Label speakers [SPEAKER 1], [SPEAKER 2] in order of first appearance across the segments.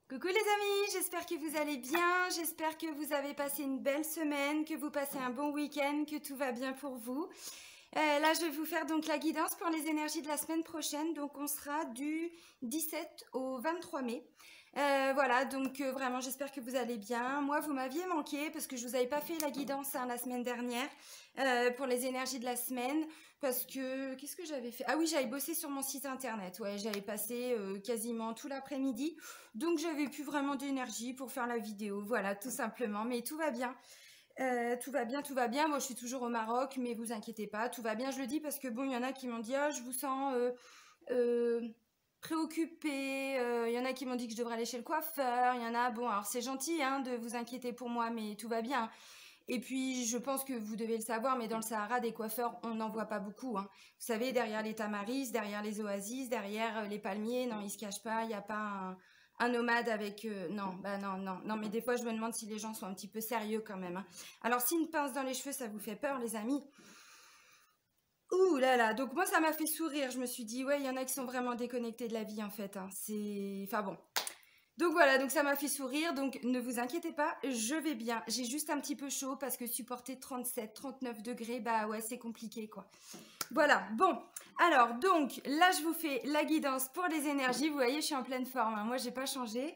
[SPEAKER 1] Coucou les amis, j'espère que vous allez bien, j'espère que vous avez passé une belle semaine, que vous passez un bon week-end, que tout va bien pour vous. Là, je vais vous faire donc la guidance pour les énergies de la semaine prochaine. Donc, on sera du 17 au 23 mai. Voilà, donc vraiment, j'espère que vous allez bien. Moi, vous m'aviez manqué parce que je vous avais pas fait la guidance la semaine dernière pour les énergies de la semaine. Parce que, qu'est-ce que j'avais fait? Ah oui, j'avais bossé sur mon site internet. Ouais, j'avais passé quasiment tout l'après-midi. Donc, j'avais plus vraiment d'énergie pour faire la vidéo. Voilà, tout simplement. Mais tout va bien. Tout va bien, tout va bien. Moi, je suis toujours au Maroc, mais vous inquiétez pas, tout va bien. Je le dis parce que bon, il y en a qui m'ont dit, ah, je vous sens euh, préoccupée. Il y en a qui m'ont dit que je devrais aller chez le coiffeur. Il y en a, bon, alors c'est gentil hein, de vous inquiéter pour moi, mais tout va bien. Et puis, je pense que vous devez le savoir, mais dans le Sahara, des coiffeurs, on n'en voit pas beaucoup, hein. Vous savez, derrière les tamaris, derrière les oasis, derrière les palmiers, non, ils se cachent pas. Il n'y a pas un nomade avec... non, bah non, non, non, mais des fois, je me demande si les gens sont un petit peu sérieux quand même, hein. Alors, si une pince dans les cheveux, ça vous fait peur, les amis? Ouh là là, donc moi, ça m'a fait sourire. Je me suis dit, ouais, il y en a qui sont vraiment déconnectés de la vie, en fait, hein. C'est... Enfin bon, donc voilà, donc ça m'a fait sourire, donc ne vous inquiétez pas, je vais bien. J'ai juste un petit peu chaud parce que supporter 37, 39 degrés, bah ouais, c'est compliqué quoi. Voilà, bon, alors donc là je vous fais la guidance pour les énergies, vous voyez je suis en pleine forme, hein. Moi j'ai pas changé.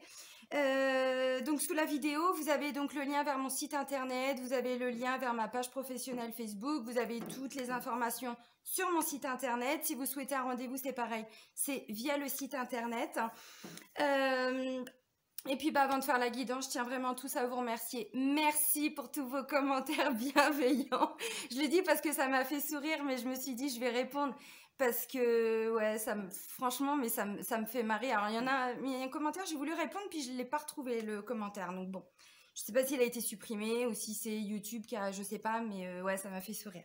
[SPEAKER 1] Donc sous la vidéo, vous avez donc le lien vers mon site internet, vous avez le lien vers ma page professionnelle Facebook, vous avez toutes les informations sur mon site internet. Si vous souhaitez un rendez-vous, c'est pareil, c'est via le site internet. Et puis bah, avant de faire la guidance, je tiens vraiment tous à vous remercier. Merci pour tous vos commentaires bienveillants. Je le dis parce que ça m'a fait sourire, mais je me suis dit je vais répondre parce que ouais, franchement, mais ça me fait marrer. Alors il y en a, il y a un commentaire, j'ai voulu répondre puis je l'ai pas retrouvé le commentaire. Donc bon, je sais pas s'il a été supprimé ou si c'est YouTube qui a, je sais pas, mais ouais, ça m'a fait sourire.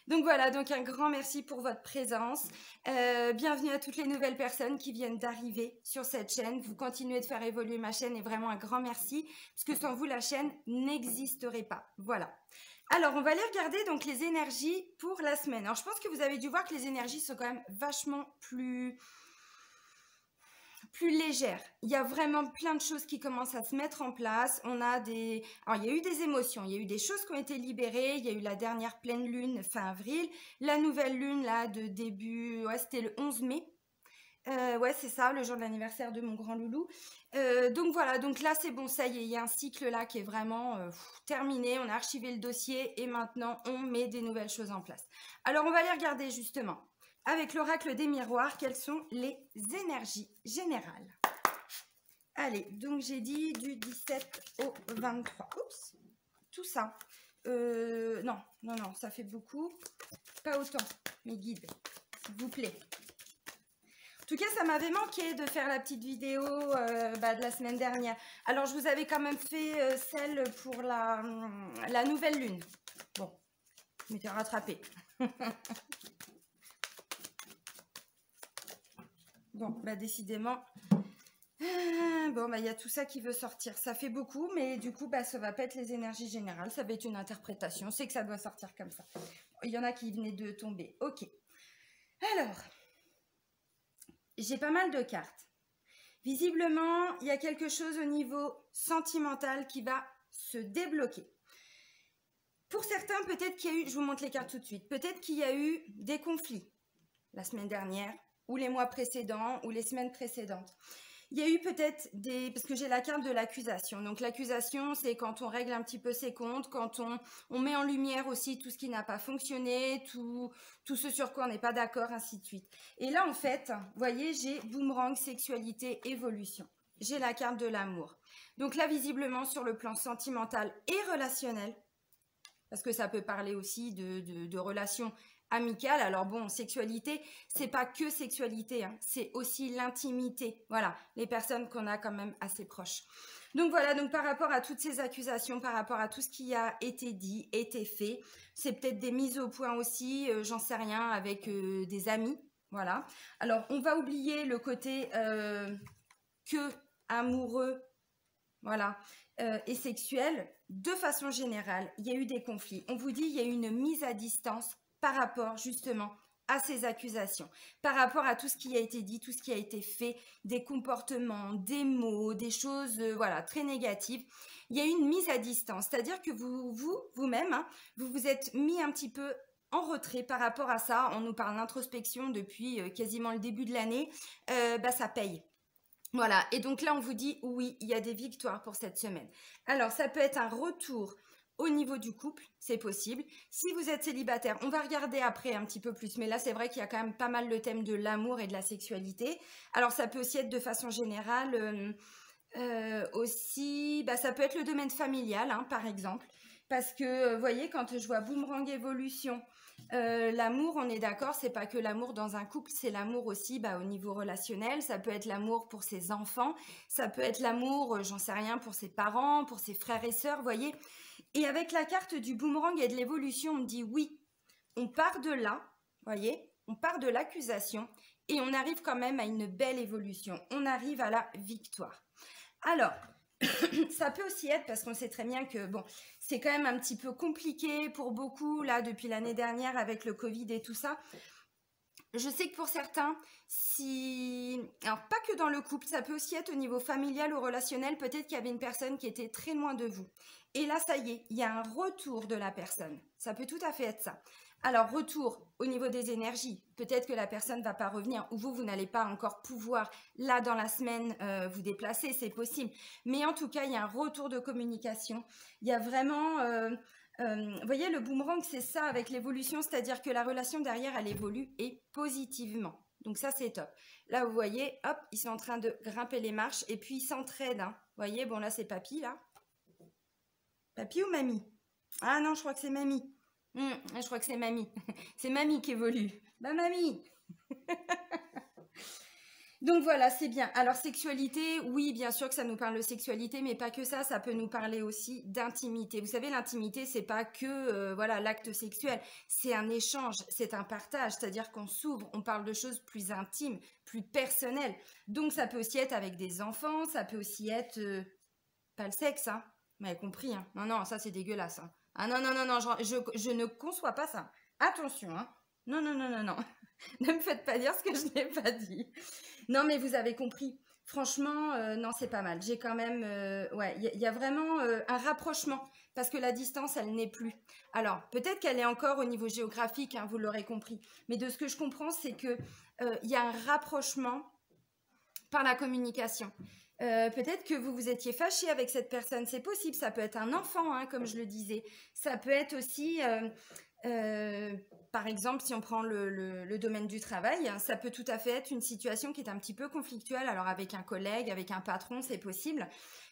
[SPEAKER 1] Donc voilà, donc un grand merci pour votre présence. Bienvenue à toutes les nouvelles personnes qui viennent d'arriver sur cette chaîne. Vous continuez de faire évoluer ma chaîne et vraiment un grand merci parce que sans vous, la chaîne n'existerait pas. Voilà. Alors, on va aller regarder donc les énergies pour la semaine. Alors, je pense que vous avez dû voir que les énergies sont quand même vachement plus légère. Il y a vraiment plein de choses qui commencent à se mettre en place. Alors, il y a eu des émotions, il y a eu des choses qui ont été libérées. Il y a eu la dernière pleine lune fin avril, la nouvelle lune là de début, ouais, c'était le 11 mai. Ouais, c'est ça, le jour de l'anniversaire de mon grand loulou. Donc voilà, donc là c'est bon, ça y est, il y a un cycle là qui est vraiment terminé. On a archivé le dossier et maintenant on met des nouvelles choses en place. Alors on va aller regarder justement avec l'oracle des miroirs quelles sont les énergies générales. Allez, donc j'ai dit du 17 au 23. Oups, tout ça. Non, non, non, ça fait beaucoup. Pas autant, mes guides, s'il vous plaît. En tout cas, ça m'avait manqué de faire la petite vidéo de la semaine dernière. Alors, je vous avais quand même fait celle pour la nouvelle lune. Bon, je m'étais rattrapée. Bon, bah décidément, bon, bah il y a tout ça qui veut sortir. Ça fait beaucoup, mais du coup, bah ça va pas être les énergies générales. Ça va être une interprétation. C'est que ça doit sortir comme ça. Il y en a qui venaient de tomber. Ok. Alors, j'ai pas mal de cartes. Visiblement, il y a quelque chose au niveau sentimental qui va se débloquer. Pour certains, peut-être qu'il y a eu, je vous montre les cartes tout de suite, peut-être qu'il y a eu des conflits la semaine dernière, ou les mois précédents, ou les semaines précédentes. Il y a eu peut-être parce que j'ai la carte de l'accusation. Donc l'accusation, c'est quand on règle un petit peu ses comptes, quand on met en lumière aussi tout ce qui n'a pas fonctionné, tout ce sur quoi on n'est pas d'accord, ainsi de suite. Et là, en fait, vous voyez, j'ai boomerang, sexualité, évolution. J'ai la carte de l'amour. Donc là, visiblement, sur le plan sentimental et relationnel, parce que ça peut parler aussi de relations amicales. Alors bon, sexualité, c'est pas que sexualité, hein, c'est aussi l'intimité. Voilà, les personnes qu'on a quand même assez proches. Donc voilà, donc par rapport à toutes ces accusations, par rapport à tout ce qui a été dit, été fait, c'est peut-être des mises au point aussi, j'en sais rien, avec des amis. Voilà. Alors, on va oublier le côté que amoureux, voilà, et sexuel. De façon générale, il y a eu des conflits. On vous dit il y a eu une mise à distance par rapport justement à ces accusations, par rapport à tout ce qui a été dit, tout ce qui a été fait, des comportements, des mots, des choses voilà, très négatives. Il y a eu une mise à distance, c'est-à-dire que vous-même, hein, vous vous êtes mis un petit peu en retrait par rapport à ça. On nous parle d'introspection depuis quasiment le début de l'année, ça paye. Voilà, et donc là on vous dit oui, il y a des victoires pour cette semaine. Alors ça peut être un retour au niveau du couple, c'est possible. Si vous êtes célibataire, on va regarder après un petit peu plus, mais là c'est vrai qu'il y a quand même pas mal le thème de l'amour et de la sexualité. Alors ça peut aussi être de façon générale, aussi, ça peut être le domaine familial, hein, par exemple. Parce que, vous voyez, quand je vois boomerang évolution, l'amour, on est d'accord, c'est pas que l'amour dans un couple, c'est l'amour aussi au niveau relationnel. Ça peut être l'amour pour ses enfants, ça peut être l'amour, j'en sais rien, pour ses parents, pour ses frères et sœurs, vous voyez. Et avec la carte du boomerang et de l'évolution, on me dit oui, on part de là, voyez, on part de l'accusation et on arrive quand même à une belle évolution. On arrive à la victoire. Alors, ça peut aussi être, parce qu'on sait très bien que bon, c'est quand même un petit peu compliqué pour beaucoup, là, depuis l'année dernière avec le Covid et tout ça. Je sais que pour certains, alors pas que dans le couple, ça peut aussi être au niveau familial ou relationnel, peut-être qu'il y avait une personne qui était très loin de vous. Et là, ça y est, il y a un retour de la personne. Ça peut tout à fait être ça. Alors, retour au niveau des énergies. Peut-être que la personne ne va pas revenir ou vous n'allez pas encore pouvoir, là, dans la semaine, vous déplacer, c'est possible. Mais en tout cas, il y a un retour de communication. Il y a vraiment... vous voyez, le boomerang, c'est ça avec l'évolution, c'est-à-dire que la relation derrière, elle évolue et positivement. Donc ça, c'est top. Là, vous voyez, hop, ils sont en train de grimper les marches et puis ils s'entraident. Hein. Vous voyez, bon, là, c'est papy, là. Papy ou mamie? Ah non, je crois que c'est mamie. Je crois que c'est mamie. C'est mamie qui évolue. Mamie. Donc voilà, c'est bien. Alors sexualité, oui, bien sûr que ça nous parle de sexualité, mais pas que ça, ça peut nous parler aussi d'intimité. Vous savez, l'intimité, c'est pas que voilà l'acte sexuel, c'est un échange, c'est un partage, c'est-à-dire qu'on s'ouvre, on parle de choses plus intimes, plus personnelles. Donc ça peut aussi être avec des enfants, ça peut aussi être pas le sexe, hein. Vous m'avez compris, hein. Non, non, ça c'est dégueulasse, hein. Ah non, non, non, non, je ne conçois pas ça. Attention, hein. Non, non, non, non, non. Ne me faites pas dire ce que je n'ai pas dit. Non, mais vous avez compris. Franchement, non, c'est pas mal. J'ai quand même... ouais, il y a vraiment un rapprochement. Parce que la distance, elle n'est plus. Alors, peut-être qu'elle est encore au niveau géographique, hein, vous l'aurez compris. Mais de ce que je comprends, c'est que il y a un rapprochement par la communication. Peut-être que vous vous étiez fâché avec cette personne, c'est possible, ça peut être un enfant, hein, comme je le disais. Ça peut être aussi, par exemple, si on prend le domaine du travail, hein, ça peut tout à fait être une situation qui est un petit peu conflictuelle, alors avec un collègue, avec un patron, c'est possible.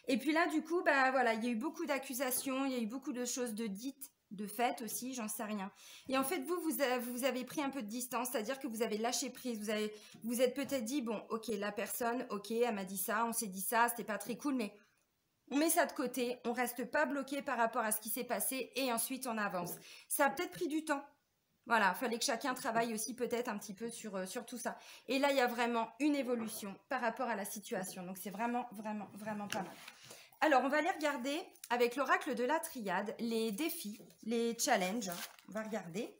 [SPEAKER 1] Et puis là, du coup, voilà, il y a eu beaucoup d'accusations, il y a eu beaucoup de choses de dites, de faites aussi, j'en sais rien. Et en fait, vous avez pris un peu de distance, c'est-à-dire que vous avez lâché prise, vous êtes peut-être dit, bon, ok, la personne, ok, elle m'a dit ça, on s'est dit ça, c'était pas très cool, mais on met ça de côté, on reste pas bloqué par rapport à ce qui s'est passé et ensuite on avance. Ça a peut-être pris du temps. Voilà, il fallait que chacun travaille aussi peut-être un petit peu sur tout ça. Et là, il y a vraiment une évolution par rapport à la situation. Donc, c'est vraiment, vraiment, vraiment pas mal. Alors, on va aller regarder avec l'oracle de la triade les défis, les challenges. On va regarder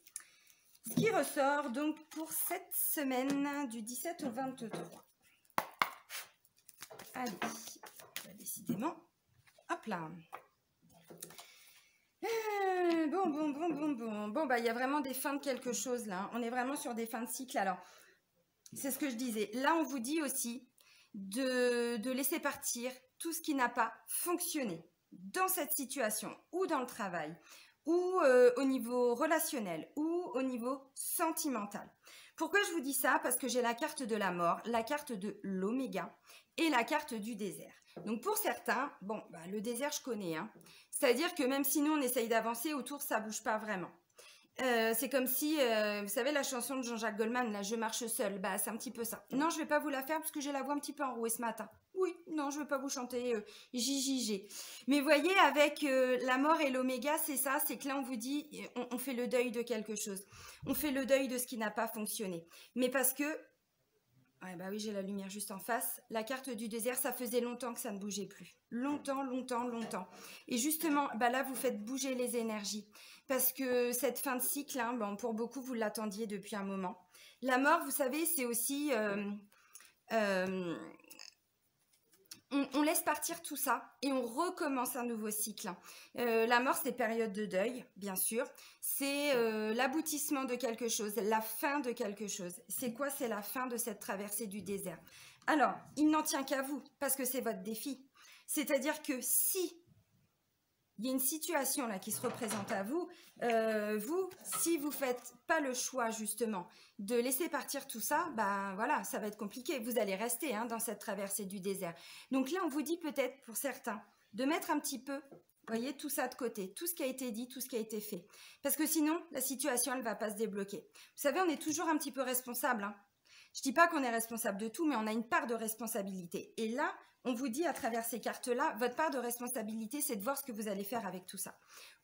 [SPEAKER 1] ce qui ressort donc pour cette semaine du 17 au 23. Allez, décidément. Hop là. Bon, il y a vraiment des fins de quelque chose là. On est vraiment sur des fins de cycle. Alors, c'est ce que je disais. Là, on vous dit aussi de laisser partir tout ce qui n'a pas fonctionné dans cette situation ou dans le travail ou au niveau relationnel ou au niveau sentimental. Pourquoi je vous dis ça? Parce que j'ai la carte de la mort, la carte de l'oméga et la carte du désert. Donc pour certains, bon, le désert je connais, hein. C'est-à-dire que même si nous on essaye d'avancer, autour ça bouge pas vraiment. C'est comme si, vous savez la chanson de Jean-Jacques Goldman, là, Je marche seul, c'est un petit peu ça. Non, je vais pas vous la faire parce que j'ai la voix un petit peu enrouée ce matin. Oui, non, je vais pas vous chanter JJG. Mais vous voyez, avec la mort et l'oméga, c'est ça, c'est que là on vous dit, on fait le deuil de quelque chose. On fait le deuil de ce qui n'a pas fonctionné. Mais parce que, ouais, oui, j'ai la lumière juste en face. La carte du désert, ça faisait longtemps que ça ne bougeait plus. Longtemps, longtemps, longtemps. Et justement, là, vous faites bouger les énergies. Parce que cette fin de cycle, hein, pour beaucoup, vous l'attendiez depuis un moment. La mort, vous savez, c'est aussi... on laisse partir tout ça et on recommence un nouveau cycle. La mort, c'est période de deuil, bien sûr. C'est l'aboutissement de quelque chose, la fin de quelque chose. C'est quoi? C'est la fin de cette traversée du désert. Alors, il n'en tient qu'à vous, parce que c'est votre défi. C'est-à-dire que si il y a une situation là qui se représente à vous, si vous faites pas le choix justement de laisser partir tout ça, bah voilà, ça va être compliqué. Vous allez rester dans cette traversée du désert. Donc là, on vous dit peut-être pour certains de mettre un petit peu, voyez, tout ça de côté, tout ce qui a été dit, tout ce qui a été fait. Parce que sinon, la situation, elle va pas se débloquer. Vous savez, on est toujours un petit peu responsable. Je dis pas qu'on est responsable de tout, mais on a une part de responsabilité. Et là, on vous dit à travers ces cartes-là, votre part de responsabilité, c'est de voir ce que vous allez faire avec tout ça.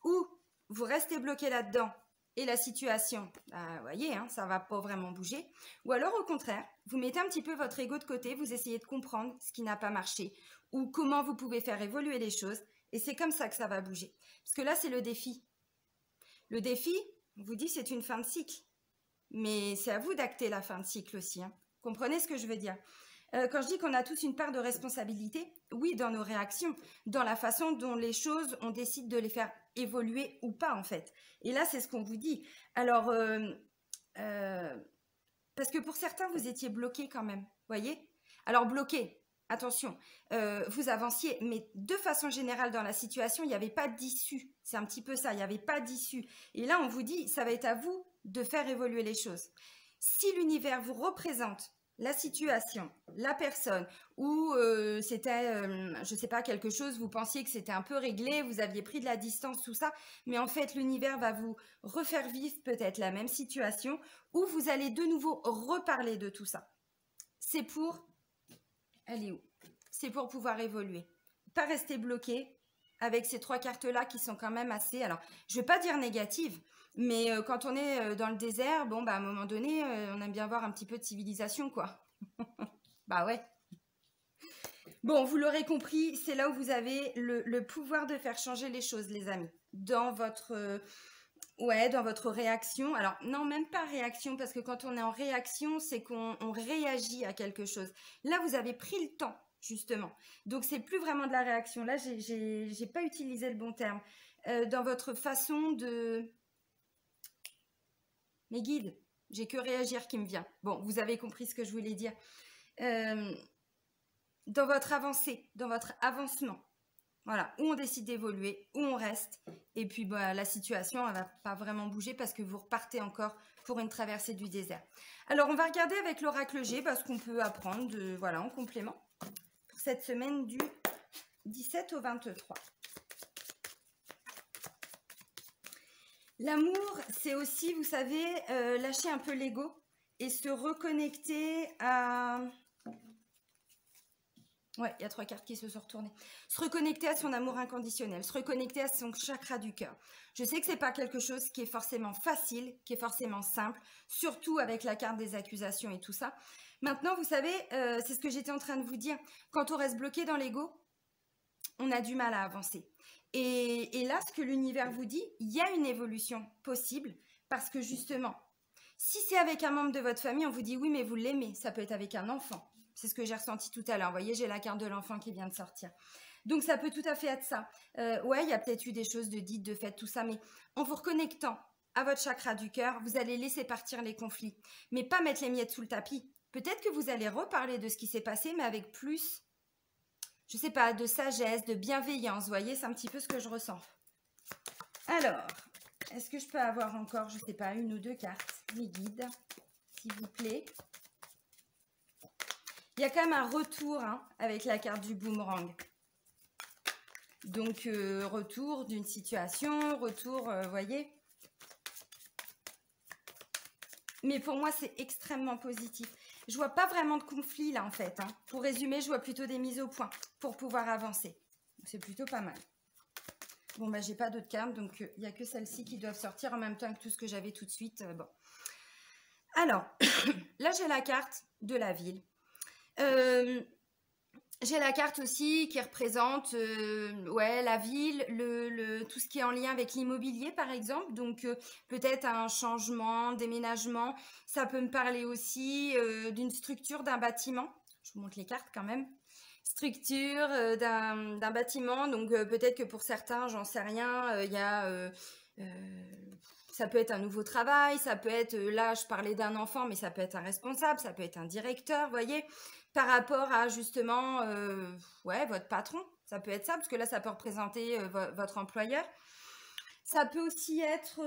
[SPEAKER 1] Ou vous restez bloqué là-dedans et la situation, vous voyez, ça ne va pas vraiment bouger. Ou alors au contraire, vous mettez un petit peu votre ego de côté, vous essayez de comprendre ce qui n'a pas marché ou comment vous pouvez faire évoluer les choses. Et c'est comme ça que ça va bouger. Parce que là, c'est le défi. Le défi, on vous dit, c'est une fin de cycle. Mais c'est à vous d'acter la fin de cycle aussi. Comprenez ce que je veux dire? Quand je dis qu'on a tous une part de responsabilité, oui, dans nos réactions, dans la façon dont les choses, on décide de les faire évoluer ou pas, en fait. Et là, c'est ce qu'on vous dit. Alors, parce que pour certains, vous étiez bloqués quand même, voyez? Alors, bloqués, attention, vous avanciez, mais de façon générale, dans la situation, il n'y avait pas d'issue. C'est un petit peu ça, il n'y avait pas d'issue. Et là, on vous dit, ça va être à vous de faire évoluer les choses. Si l'univers vous représente la situation, la personne, ou c'était, je ne sais pas, quelque chose, vous pensiez que c'était un peu réglé, vous aviez pris de la distance, tout ça, mais en fait, l'univers va vous refaire vivre peut-être la même situation, où vous allez de nouveau reparler de tout ça. C'est pour... Elle est où? C'est pour pouvoir évoluer. Pas rester bloqué avec ces trois cartes-là qui sont quand même assez... Alors, je ne vais pas dire négatives, mais quand on est dans le désert, bon, bah, à un moment donné, on aime bien voir un petit peu de civilisation, quoi. Bah ouais. Bon, vous l'aurez compris, c'est là où vous avez le pouvoir de faire changer les choses, les amis. Dans votre... dans votre réaction. Alors, non, même pas réaction, parce que quand on est en réaction, c'est qu'on réagit à quelque chose. Là, vous avez pris le temps, justement. Donc, c'est plus vraiment de la réaction. Là, j'ai pas utilisé le bon terme. Dans votre façon de... Mes guides, j'ai que réagir qui me vient. Bon, vous avez compris ce que je voulais dire. Dans votre avancée, dans votre avancement. Voilà, où on décide d'évoluer, où on reste. Et puis, bah, la situation, elle ne va pas vraiment bouger parce que vous repartez encore pour une traversée du désert. Alors, on va regarder avec l'oracle G ce qu'on peut apprendre voilà, en complément pour cette semaine du 17 au 23. L'amour, c'est aussi, vous savez, lâcher un peu l'ego et se reconnecter à... Ouais, il y a 3 cartes qui se sont retournées. Se reconnecter à son amour inconditionnel, se reconnecter à son chakra du cœur. Je sais que c'est pas quelque chose qui est forcément facile, qui est forcément simple, surtout avec la carte des accusations et tout ça. Maintenant, vous savez, c'est ce que j'étais en train de vous dire. Quand on reste bloqué dans l'ego, on a du mal à avancer. Et là, ce que l'univers vous dit, il y a une évolution possible parce que justement, si c'est avec un membre de votre famille, on vous dit oui, mais vous l'aimez. Ça peut être avec un enfant. C'est ce que j'ai ressenti tout à l'heure. Vous voyez, j'ai la carte de l'enfant qui vient de sortir. Donc, ça peut tout à fait être ça. Ouais, il y a peut-être eu des choses de dites, de faites, tout ça. Mais en vous reconnectant à votre chakra du cœur, vous allez laisser partir les conflits. Mais pas mettre les miettes sous le tapis. Peut-être que vous allez reparler de ce qui s'est passé, mais avec plus, je sais pas, de sagesse, de bienveillance. Vous voyez, c'est un petit peu ce que je ressens. Alors, est-ce que je peux avoir encore, je sais pas, 1 ou 2 cartes, mes guides, s'il vous plaît? Il y a quand même un retour avec la carte du boomerang. Donc, retour d'une situation, retour, voyez. Mais pour moi, c'est extrêmement positif. Je vois pas vraiment de conflit là, en fait. Pour résumer, je vois plutôt des mises au point pour pouvoir avancer. C'est plutôt pas mal. Bon, bah, j'ai pas d'autres cartes, donc il n'y a que celles-ci qui doivent sortir en même temps que tout ce que j'avais tout de suite. Bon. Alors, là, j'ai la carte de la ville. J'ai la carte aussi qui représente ouais, la ville, tout ce qui est en lien avec l'immobilier par exemple. Donc peut-être un changement, déménagement. Ça peut me parler aussi d'une structure d'un bâtiment. Je vous montre les cartes quand même. Structure d'un bâtiment. Donc peut-être que pour certains, j'en sais rien, il y a... ça peut être un nouveau travail, ça peut être, là je parlais d'un enfant, mais ça peut être un responsable, ça peut être un directeur, vous voyez, par rapport à justement, ouais, votre patron, ça peut être ça, parce que là ça peut représenter votre employeur. Ça peut aussi être,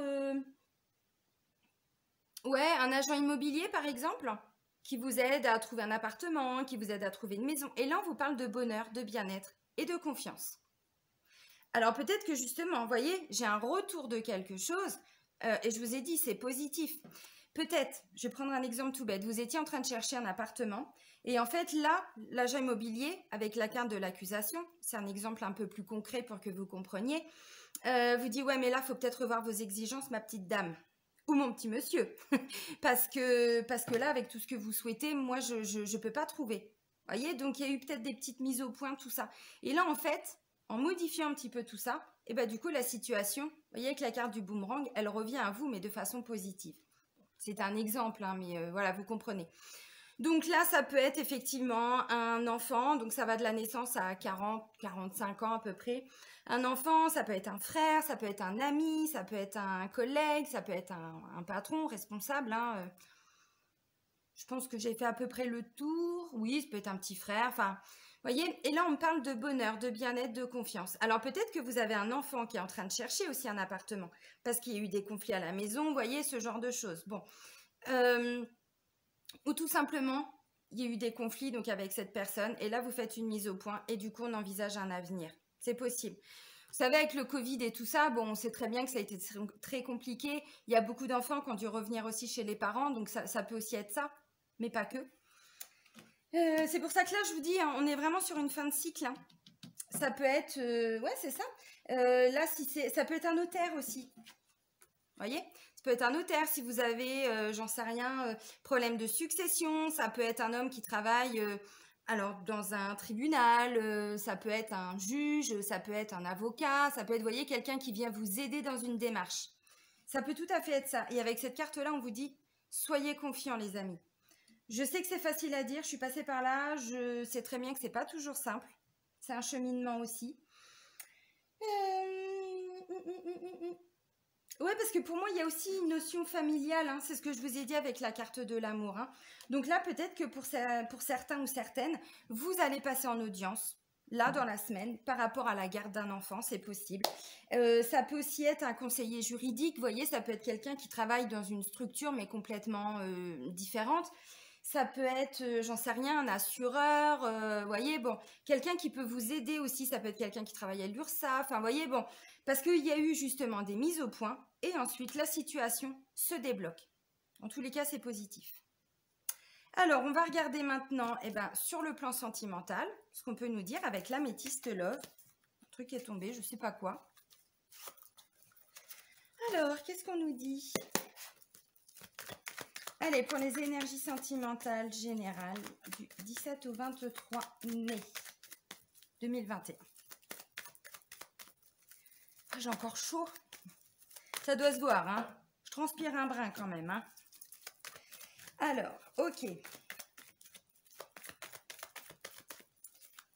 [SPEAKER 1] ouais, un agent immobilier par exemple, qui vous aide à trouver un appartement, qui vous aide à trouver une maison. Et là on vous parle de bonheur, de bien-être et de confiance. Alors peut-être que justement, vous voyez, j'ai un retour de quelque chose et je vous ai dit, c'est positif. Peut-être, je vais prendre un exemple tout bête, vous étiez en train de chercher un appartement et en fait là, l'agent immobilier avec la carte de l'accusation, c'est un exemple un peu plus concret pour que vous compreniez, vous dit ouais mais là, il faut peut-être revoir vos exigences ma petite dame ou mon petit monsieur parce que là, avec tout ce que vous souhaitez, moi je peux pas trouver. Vous voyez, donc il y a eu peut-être des petites mises au point, tout ça. Et là en fait, en modifiant un petit peu tout ça, et ben du coup la situation, vous voyez avec la carte du boomerang, elle revient à vous mais de façon positive. C'est un exemple, hein, mais voilà, vous comprenez. Donc là, ça peut être effectivement un enfant, donc ça va de la naissance à 40, 45 ans à peu près. Un enfant, ça peut être un frère, ça peut être un ami, ça peut être un collègue, ça peut être un patron responsable. Hein. Je pense que j'ai fait à peu près le tour. Oui, ça peut être un petit frère, enfin... Vous voyez, et là on parle de bonheur, de bien-être, de confiance. Alors peut-être que vous avez un enfant qui est en train de chercher aussi un appartement parce qu'il y a eu des conflits à la maison, vous voyez, ce genre de choses. Bon, ou tout simplement, il y a eu des conflits donc avec cette personne et là vous faites une mise au point et du coup on envisage un avenir. C'est possible. Vous savez, avec le Covid et tout ça, bon, on sait très bien que ça a été très compliqué. Il y a beaucoup d'enfants qui ont dû revenir aussi chez les parents, donc ça peut aussi être ça, mais pas que. C'est pour ça que là, je vous dis, hein, on est vraiment sur une fin de cycle. Hein. Ça peut être... ouais, c'est ça. Là, ça peut être un notaire aussi. Vous voyez? Ça peut être un notaire si vous avez, j'en sais rien, problème de succession. Ça peut être un homme qui travaille alors dans un tribunal. Ça peut être un juge. Ça peut être un avocat. Ça peut être, vous voyez, quelqu'un qui vient vous aider dans une démarche. Ça peut tout à fait être ça. Et avec cette carte-là, on vous dit, soyez confiants, les amis. Je sais que c'est facile à dire, je suis passée par là, je sais très bien que c'est pas toujours simple. C'est un cheminement aussi. Ouais, parce que pour moi, il y a aussi une notion familiale, hein, c'est ce que je vous ai dit avec la carte de l'amour. Hein. Donc là, peut-être que pour certains ou certaines, vous allez passer en audience, là, dans la semaine, par rapport à la garde d'un enfant, c'est possible. Ça peut aussi être un conseiller juridique, vous voyez, ça peut être quelqu'un qui travaille dans une structure, mais complètement différente. Ça peut être, j'en sais rien, un assureur, vous voyez, bon, quelqu'un qui peut vous aider aussi, ça peut être quelqu'un qui travaille à l'URSSAF, enfin, vous voyez, bon, parce qu'il y a eu justement des mises au point, et ensuite la situation se débloque. En tous les cas, c'est positif. Alors, on va regarder maintenant, eh ben, sur le plan sentimental, ce qu'on peut nous dire avec l'améthyste love. Un truc est tombé, je ne sais pas quoi. Alors, qu'est-ce qu'on nous dit ? Allez, pour les énergies sentimentales générales du 17 au 23 mai 2021. Ah, j'ai encore chaud. Ça doit se voir, hein. Je transpire un brin quand même, hein. Alors, ok.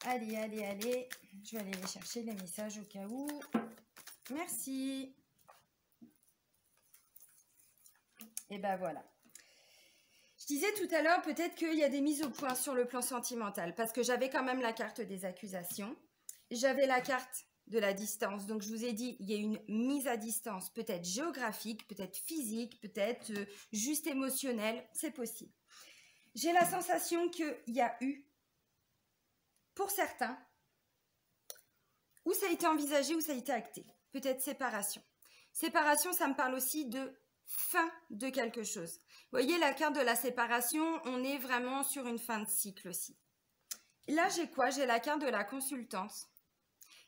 [SPEAKER 1] Allez, allez, allez. Je vais aller les chercher, les messages au cas où. Merci. Et ben voilà. Je disais tout à l'heure, peut-être qu'il y a des mises au point sur le plan sentimental, parce que j'avais quand même la carte des accusations. J'avais la carte de la distance. Donc, je vous ai dit, il y a une mise à distance, peut-être géographique, peut-être physique, peut-être juste émotionnelle. C'est possible. J'ai la sensation qu'il y a eu, pour certains, où ça a été envisagé, où ça a été acté. Peut-être séparation. Séparation, ça me parle aussi de fin de quelque chose. Vous voyez, la carte de la séparation, on est vraiment sur une fin de cycle aussi. Là, j'ai quoi? J'ai la carte de la consultance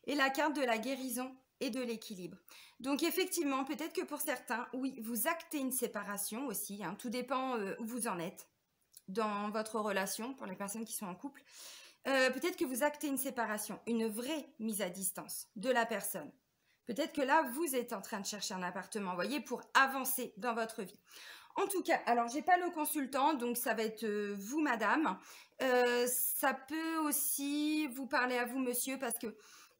[SPEAKER 1] et la carte de la guérison et de l'équilibre. Donc, effectivement, peut-être que pour certains, oui, vous actez une séparation aussi. Hein, tout dépend où vous en êtes dans votre relation, pour les personnes qui sont en couple. Peut-être que vous actez une séparation, une vraie mise à distance de la personne. Peut-être que là, vous êtes en train de chercher un appartement, voyez, pour avancer dans votre vie. En tout cas, alors, j'ai pas le consultant, donc ça va être vous, madame. Ça peut aussi vous parler à vous, monsieur, parce que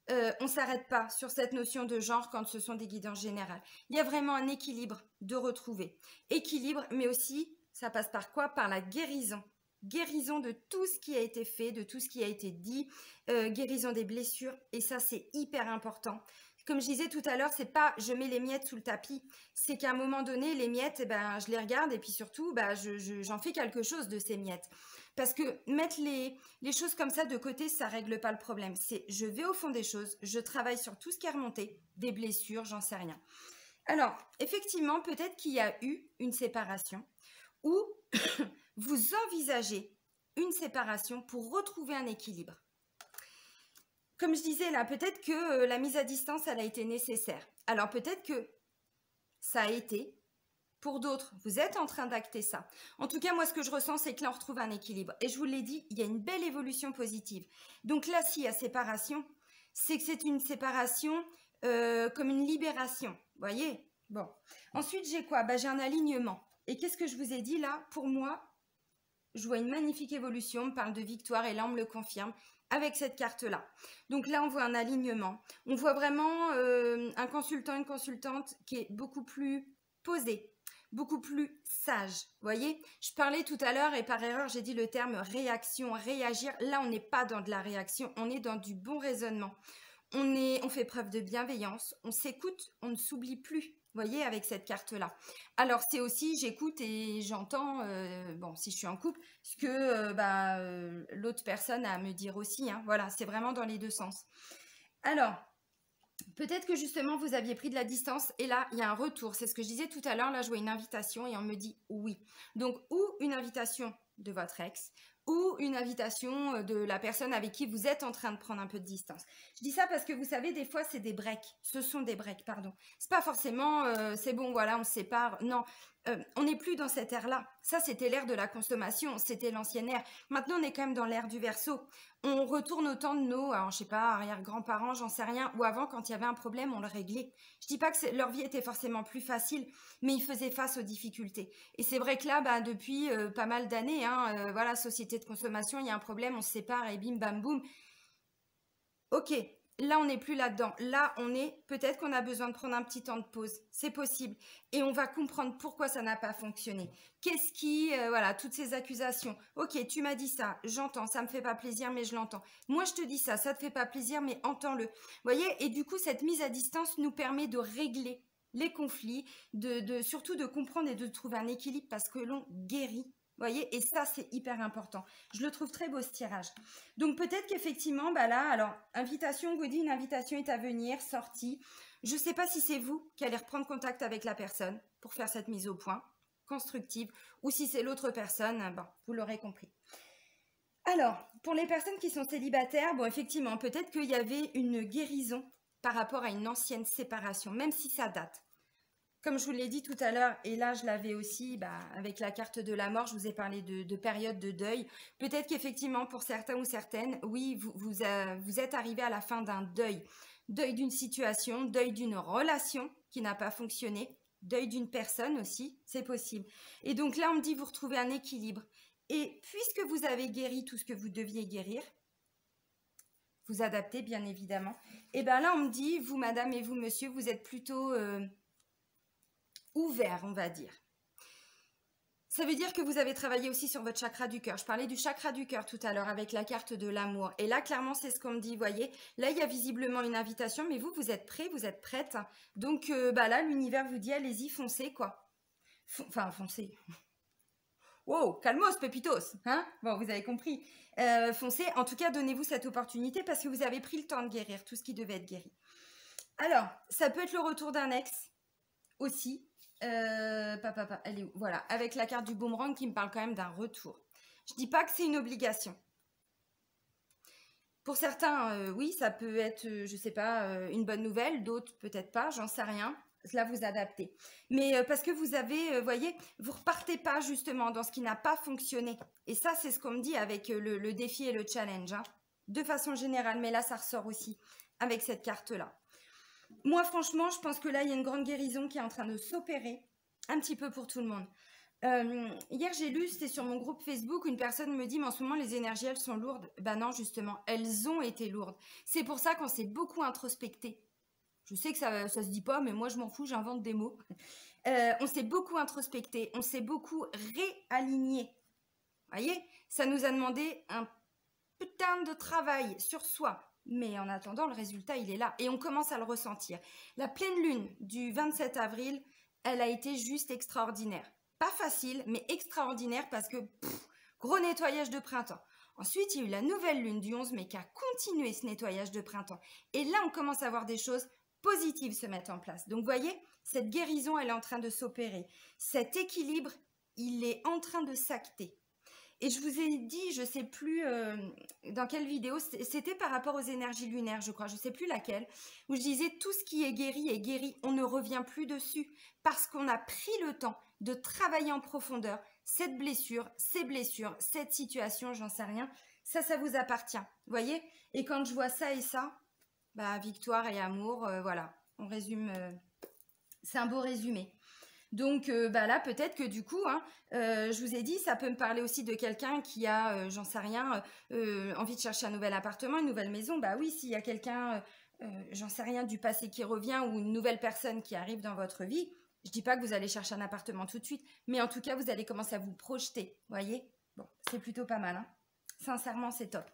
[SPEAKER 1] on ne s'arrête pas sur cette notion de genre quand ce sont des guidances générales. Il y a vraiment un équilibre de retrouver. Équilibre, mais aussi, ça passe par quoi? Par la guérison. Guérison de tout ce qui a été fait, de tout ce qui a été dit, guérison des blessures, et ça, c'est hyper important. Comme je disais tout à l'heure, c'est pas je mets les miettes sous le tapis, c'est qu'à un moment donné, les miettes, eh ben, je les regarde et puis surtout, bah, j'en fais quelque chose de ces miettes. Parce que mettre les choses comme ça de côté, ça règle pas le problème. C'est je vais au fond des choses, je travaille sur tout ce qui est remonté, des blessures, j'en sais rien. Alors, effectivement, peut-être qu'il y a eu une séparation ou vous envisagez une séparation pour retrouver un équilibre. Comme je disais là, peut-être que la mise à distance, elle a été nécessaire. Alors peut-être que ça a été. Pour d'autres, vous êtes en train d'acter ça. En tout cas, moi, ce que je ressens, c'est que là, on retrouve un équilibre. Et je vous l'ai dit, il y a une belle évolution positive. Donc là, s'il y a séparation, c'est que c'est une séparation comme une libération. Vous voyez? Bon. Ensuite, j'ai quoi? Bah, j'ai un alignement. Et qu'est-ce que je vous ai dit là? Pour moi, je vois une magnifique évolution. On me parle de victoire et là, on me le confirme avec cette carte-là. Donc là, on voit un alignement. On voit vraiment un consultant, une consultante qui est beaucoup plus posée, beaucoup plus sage. Vous voyez, je parlais tout à l'heure et par erreur, j'ai dit le terme réaction, réagir. Là, on n'est pas dans de la réaction, on est dans du bon raisonnement. On fait preuve de bienveillance, on s'écoute, on ne s'oublie plus. Vous voyez, avec cette carte-là. Alors, c'est aussi, j'écoute et j'entends, bon, si je suis en couple, ce que l'autre personne a à me dire aussi. Hein. Voilà, c'est vraiment dans les deux sens. Alors, peut-être que justement, vous aviez pris de la distance et là, il y a un retour. C'est ce que je disais tout à l'heure. Là, je vois une invitation et on me dit oui. Donc, ou une invitation de votre ex, ou une invitation de la personne avec qui vous êtes en train de prendre un peu de distance. Je dis ça parce que vous savez, des fois, c'est des breaks. Ce sont des breaks, pardon. C'est pas forcément, c'est bon, voilà, on se sépare. Non, on n'est plus dans cette ère-là. Ça, c'était l'ère de la consommation, c'était l'ancienne ère. Maintenant, on est quand même dans l'ère du Verseau. On retourne au temps de nos, alors, je sais pas, arrière-grands-parents, j'en sais rien, ou avant, quand il y avait un problème, on le réglait. Je dis pas que leur vie était forcément plus facile, mais ils faisaient face aux difficultés. Et c'est vrai que là, bah, depuis pas mal d'années, hein, voilà, société de consommation, il y a un problème, on se sépare et bim, bam, boum. Ok, là, on n'est plus là-dedans. Là, on est, peut-être qu'on a besoin de prendre un petit temps de pause. C'est possible. Et on va comprendre pourquoi ça n'a pas fonctionné. Qu'est-ce qui, voilà, toutes ces accusations. Ok, tu m'as dit ça, j'entends, ça me fait pas plaisir, mais je l'entends. Moi, je te dis ça, ça te fait pas plaisir, mais entends-le. Vous voyez, et du coup, cette mise à distance nous permet de régler les conflits, surtout de comprendre et de trouver un équilibre parce que l'on guérit. Vous voyez, et ça, c'est hyper important. Je le trouve très beau, ce tirage. Donc, peut-être qu'effectivement, bah là, alors, invitation, vous dit, une invitation est à venir, sortie. Je ne sais pas si c'est vous qui allez reprendre contact avec la personne pour faire cette mise au point constructive, ou si c'est l'autre personne, bon, vous l'aurez compris. Alors, pour les personnes qui sont célibataires, bon, effectivement, peut-être qu'il y avait une guérison par rapport à une ancienne séparation, même si ça date. Comme je vous l'ai dit tout à l'heure, et là je l'avais aussi avec la carte de la mort, je vous ai parlé de période de deuil. Peut-être qu'effectivement pour certains ou certaines, oui, vous êtes arrivé à la fin d'un deuil. Deuil d'une situation, deuil d'une relation qui n'a pas fonctionné, deuil d'une personne aussi, c'est possible. Et donc là on me dit vous retrouvez un équilibre. Et puisque vous avez guéri tout ce que vous deviez guérir, vous adaptez bien évidemment, et bien là on me dit vous madame et vous monsieur, vous êtes plutôt... ouvert, on va dire. Ça veut dire que vous avez travaillé aussi sur votre chakra du cœur. Je parlais du chakra du cœur tout à l'heure avec la carte de l'amour. Et là, clairement, c'est ce qu'on me dit, voyez. Là, il y a visiblement une invitation, mais vous êtes prêts, vous êtes prête. Donc, là, l'univers vous dit, allez-y, foncez, quoi. Enfin, foncez. Wow, calmos, pépitos. Hein, bon, vous avez compris. Foncez. En tout cas, donnez-vous cette opportunité parce que vous avez pris le temps de guérir tout ce qui devait être guéri. Alors, ça peut être le retour d'un ex aussi. Elle est où? Voilà, avec la carte du boomerang qui me parle quand même d'un retour. Je dis pas que c'est une obligation. Pour certains, oui, ça peut être, je sais pas, une bonne nouvelle, d'autres peut-être pas, j'en sais rien. là vous adapter. Mais parce que vous avez, voyez, vous repartez pas justement dans ce qui n'a pas fonctionné. Et ça, c'est ce qu'on me dit avec le défi et le challenge, hein, de façon générale. Mais là, ça ressort aussi avec cette carte-là. Moi, franchement, je pense que là, il y a une grande guérison qui est en train de s'opérer, un petit peu pour tout le monde. Hier, j'ai lu, c'était sur mon groupe Facebook, une personne me dit, mais en ce moment, les énergies, elles sont lourdes. Ben non, justement, elles ont été lourdes. C'est pour ça qu'on s'est beaucoup introspecté. Je sais que ça se dit pas, mais moi, je m'en fous, j'invente des mots. On s'est beaucoup introspecté, on s'est beaucoup réaligné. Voyez, ça nous a demandé un putain de travail sur soi. Mais en attendant, le résultat, il est là. Et on commence à le ressentir. La pleine lune du 27 avril, elle a été juste extraordinaire. Pas facile, mais extraordinaire parce que gros nettoyage de printemps. Ensuite, il y a eu la nouvelle lune du 11 mai qui a continué ce nettoyage de printemps. Et là, on commence à voir des choses positives se mettre en place. Donc, vous voyez, cette guérison, elle est en train de s'opérer. Cet équilibre, il est en train de s'acter. Et je vous ai dit, je ne sais plus dans quelle vidéo, c'était par rapport aux énergies lunaires, je crois, je ne sais plus laquelle, où je disais tout ce qui est guéri, on ne revient plus dessus parce qu'on a pris le temps de travailler en profondeur cette blessure, ces blessures, cette situation, j'en sais rien, ça vous appartient, vous voyez? Et quand je vois ça et ça, bah victoire et amour, voilà, on résume, c'est un beau résumé. Donc bah là, peut-être que du coup, hein, je vous ai dit, ça peut me parler aussi de quelqu'un qui a, j'en sais rien, envie de chercher un nouvel appartement, une nouvelle maison. Bah oui, s'il y a quelqu'un, j'en sais rien, du passé qui revient ou une nouvelle personne qui arrive dans votre vie, je dis pas que vous allez chercher un appartement tout de suite, mais en tout cas, vous allez commencer à vous projeter, voyez? Bon, c'est plutôt pas mal, hein. Sincèrement, c'est top.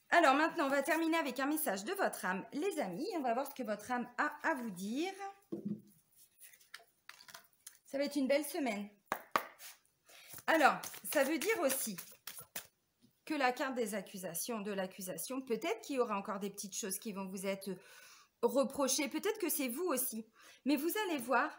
[SPEAKER 1] Alors maintenant, on va terminer avec un message de votre âme, les amis. On va voir ce que votre âme a à vous dire. Ça va être une belle semaine. Alors, ça veut dire aussi que la carte des accusations, de l'accusation, peut-être qu'il y aura encore des petites choses qui vont vous être reprochées. Peut-être que c'est vous aussi. Mais vous allez voir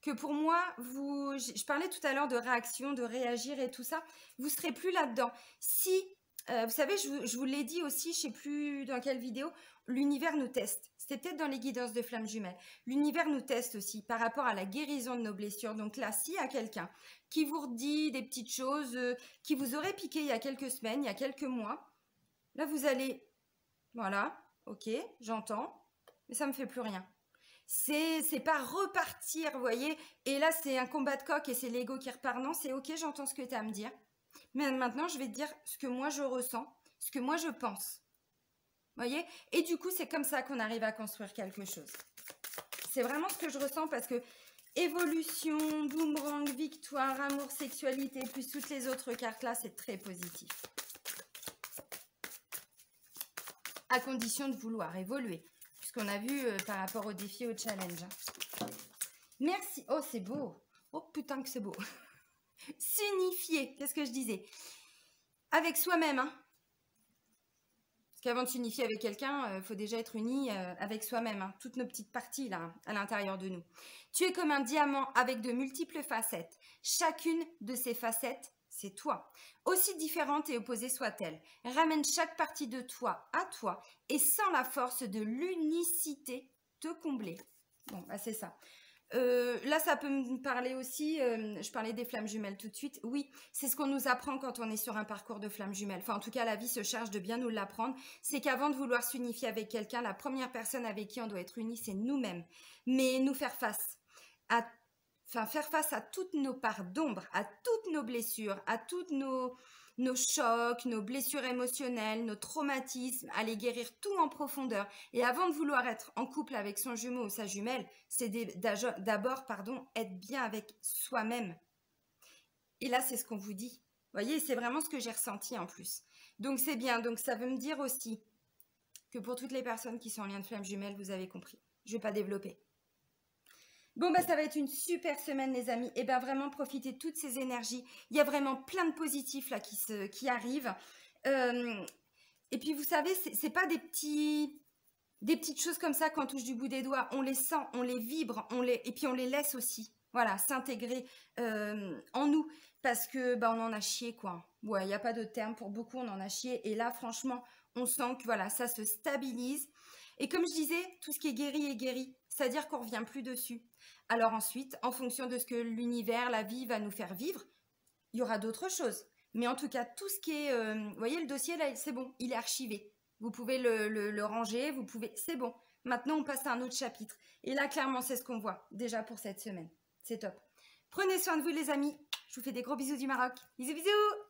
[SPEAKER 1] que pour moi, je parlais tout à l'heure de réaction, de réagir et tout ça. Vous ne serez plus là-dedans. Si, vous savez, je vous l'ai dit aussi, je ne sais plus dans quelle vidéo, l'univers nous teste. C'était peut-être dans les guidances de flammes jumelles. L'univers nous teste aussi par rapport à la guérison de nos blessures. Donc là, s'il y a quelqu'un qui vous redit des petites choses qui vous auraient piqué il y a quelques semaines, il y a quelques mois, là, vous allez, voilà, ok, j'entends, mais ça ne me fait plus rien. C'est pas repartir, vous voyez, et là, c'est un combat de coq et c'est l'ego qui repart. Non, c'est ok, j'entends ce que tu as à me dire. Mais maintenant, je vais te dire ce que moi, je ressens, ce que moi, je pense. Voyez? Et du coup, c'est comme ça qu'on arrive à construire quelque chose. C'est vraiment ce que je ressens parce que évolution, boomerang, victoire, amour, sexualité, plus toutes les autres cartes là, c'est très positif. À condition de vouloir évoluer. Puisqu'on a vu par rapport au défi, au challenge. Merci. Oh, c'est beau. Oh, putain que c'est beau. S'unifier. Qu'est-ce que je disais? Avec soi-même, hein. Parce qu'avant de s'unifier avec quelqu'un, il faut déjà être uni avec soi-même, hein, toutes nos petites parties là, à l'intérieur de nous. Tu es comme un diamant avec de multiples facettes. Chacune de ces facettes, c'est toi. Aussi différente et opposée soit-elle. Ramène chaque partie de toi à toi et sans la force de l'unicité te combler. Bon, bah c'est ça. Là, ça peut me parler aussi, je parlais des flammes jumelles tout de suite. Oui, c'est ce qu'on nous apprend quand on est sur un parcours de flammes jumelles. Enfin, en tout cas, la vie se charge de bien nous l'apprendre. C'est qu'avant de vouloir s'unifier avec quelqu'un, la première personne avec qui on doit être uni, c'est nous-mêmes. Mais nous faire face à toutes nos parts d'ombre, à toutes nos blessures, à toutes nos chocs, nos blessures émotionnelles, nos traumatismes, aller guérir tout en profondeur. Et avant de vouloir être en couple avec son jumeau ou sa jumelle, c'est d'abord, être bien avec soi-même. Et là, c'est ce qu'on vous dit. Vous voyez, c'est vraiment ce que j'ai ressenti en plus. Donc, c'est bien. Donc, ça veut me dire aussi que pour toutes les personnes qui sont en lien de flamme jumelle, vous avez compris. Je ne vais pas développer. Bon, bah, ça va être une super semaine, les amis. Et bien, vraiment, profitez de toutes ces énergies. Il y a vraiment plein de positifs là qui arrivent. Et puis, vous savez, c'est pas des petites choses comme ça qu'on touche du bout des doigts. On les sent, on les vibre, et puis on les laisse aussi. Voilà, s'intégrer en nous. Parce que, bah, on en a chié, quoi. Ouais, il n'y a pas d'autre terme. Pour beaucoup, on en a chié. Et là, franchement, on sent que, voilà, ça se stabilise. Et comme je disais, tout ce qui est guéri est guéri, c'est-à-dire qu'on ne revient plus dessus. Alors ensuite, en fonction de ce que l'univers, la vie va nous faire vivre, il y aura d'autres choses. Mais en tout cas, tout ce qui est... vous voyez, le dossier, là, c'est bon, il est archivé. Vous pouvez le ranger, vous pouvez... C'est bon. Maintenant, on passe à un autre chapitre. Et là, clairement, c'est ce qu'on voit, déjà pour cette semaine. C'est top. Prenez soin de vous, les amis. Je vous fais des gros bisous du Maroc. Bisous, bisous!